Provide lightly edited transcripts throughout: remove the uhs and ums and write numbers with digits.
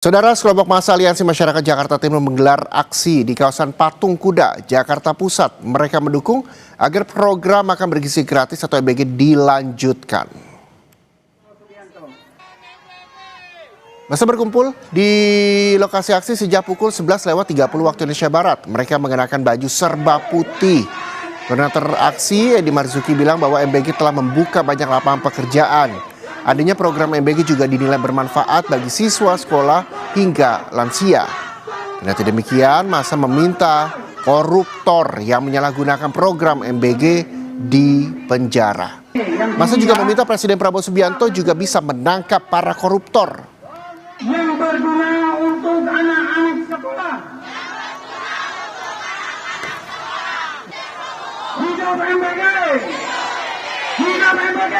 Saudara, sekelompok massa Aliansi Masyarakat Jakarta Timur menggelar aksi di kawasan Patung Kuda, Jakarta Pusat. Mereka mendukung agar program makan bergizi gratis atau MBG dilanjutkan. Massa berkumpul di lokasi aksi sejak pukul 11.30 waktu Indonesia Barat. Mereka mengenakan baju serba putih. Koordinator aksi Edi Marzuki bilang bahwa MBG telah membuka banyak lapangan pekerjaan. Adanya program MBG juga dinilai bermanfaat bagi siswa sekolah hingga lansia. Kendati demikian, massa meminta koruptor yang menyalahgunakan program MBG dipenjara. Massa juga meminta Presiden Prabowo Subianto juga bisa menangkap para koruptor. Yang berguna untuk anak-anak sekolah. Hidup MBG! Hidup MBG!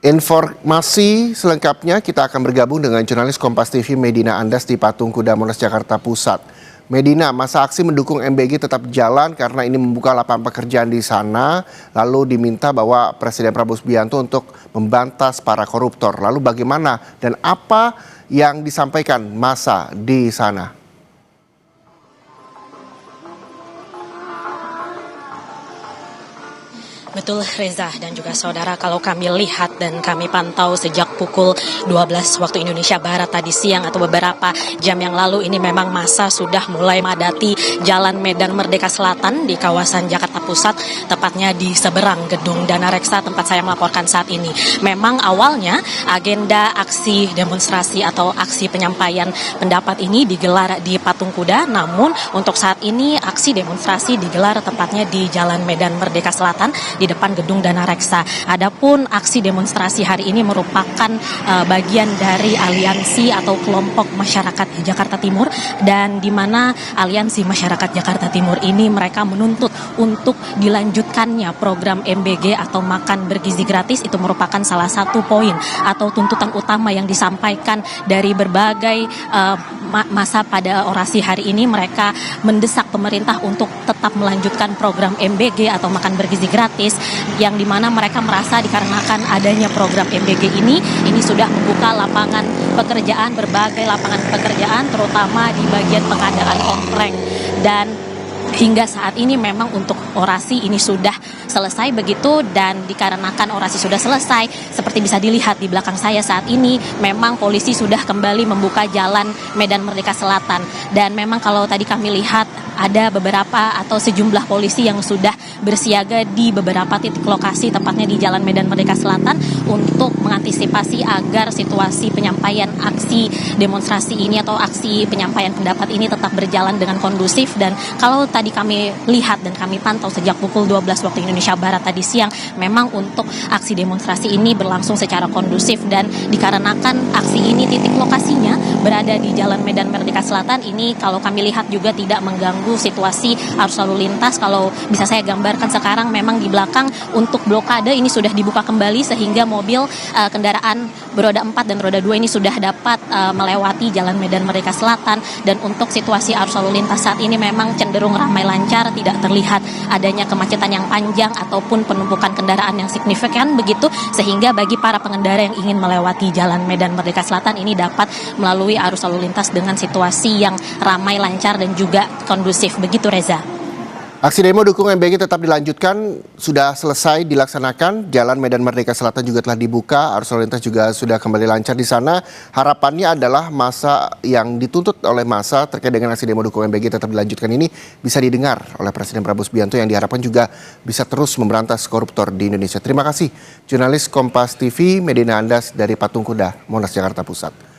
Informasi selengkapnya kita akan bergabung dengan jurnalis Kompas TV Medina Andas di Patung Kuda Monas Jakarta Pusat. Medina, masa aksi mendukung MBG tetap jalan karena ini membuka lapangan pekerjaan di sana. Lalu diminta bahwa Presiden Prabowo Subianto untuk membantas para koruptor. Lalu bagaimana dan apa yang disampaikan massa di sana? Betul Reza dan juga saudara, kalau kami lihat dan kami pantau sejak pukul 12 waktu Indonesia Barat tadi siang atau beberapa jam yang lalu, ini memang massa sudah mulai memadati Jalan Medan Merdeka Selatan di kawasan Jakarta Pusat, tepatnya di seberang gedung Dana Reksa tempat saya melaporkan saat ini. Memang awalnya agenda aksi demonstrasi atau aksi penyampaian pendapat ini digelar di Patung Kuda, namun untuk saat ini aksi demonstrasi digelar tepatnya di Jalan Medan Merdeka Selatan di depan gedung Dana Reksa. Adapun aksi demonstrasi hari ini merupakan bagian dari aliansi atau kelompok masyarakat Jakarta Timur, dan di mana aliansi masyarakat Jakarta Timur ini mereka menuntut untuk dilanjutkannya program MBG atau makan bergizi gratis. Itu merupakan salah satu poin atau tuntutan utama yang disampaikan dari berbagai masa pada orasi hari ini. Mereka mendesak pemerintah untuk tetap melanjutkan program MBG atau makan bergizi gratis, yang dimana mereka merasa dikarenakan adanya program MBG ini sudah membuka lapangan pekerjaan, berbagai lapangan pekerjaan, terutama di bagian pengadaan kompleng. Dan hingga saat ini memang untuk orasi ini sudah selesai begitu, dan dikarenakan orasi sudah selesai, seperti bisa dilihat di belakang saya saat ini, memang polisi sudah kembali membuka jalan Medan Merdeka Selatan. Dan memang kalau tadi kami lihat ada beberapa atau sejumlah polisi yang sudah bersiaga di beberapa titik lokasi, tepatnya di Jalan Medan Merdeka Selatan, untuk mengantisipasi agar situasi penyampaian aksi demonstrasi ini atau aksi penyampaian pendapat ini tetap berjalan dengan kondusif. Dan kalau tadi kami lihat dan kami pantau sejak pukul 12 waktu Indonesia Barat tadi siang, memang untuk aksi demonstrasi ini berlangsung secara kondusif, dan dikarenakan aksi ini titik lokasinya berada di Jalan Medan Merdeka Selatan ini, kalau kami lihat juga tidak mengganggu situasi arus lalu lintas. Kalau bisa saya gambarkan sekarang, memang di belakang untuk blokade ini sudah dibuka kembali, sehingga mobil kendaraan beroda 4 dan roda 2 ini sudah dapat melewati Jalan Medan Merdeka Selatan. Dan untuk situasi arus lalu lintas saat ini memang cenderung ramai lancar, tidak terlihat adanya kemacetan yang panjang ataupun penumpukan kendaraan yang signifikan begitu, sehingga bagi para pengendara yang ingin melewati Jalan Medan Merdeka Selatan ini dapat melalui arus lalu lintas dengan situasi yang ramai lancar dan juga kondusif begitu, Reza. Aksi demo dukung MBG tetap dilanjutkan, sudah selesai dilaksanakan. Jalan Medan Merdeka Selatan juga telah dibuka, arus lalu lintas juga sudah kembali lancar di sana. Harapannya adalah masa yang dituntut oleh massa terkait dengan aksi demo dukung MBG tetap dilanjutkan ini bisa didengar oleh Presiden Prabowo Subianto, yang diharapkan juga bisa terus memberantas koruptor di Indonesia. Terima kasih, jurnalis Kompas TV Medina Andas dari Patung Kuda Monas Jakarta Pusat.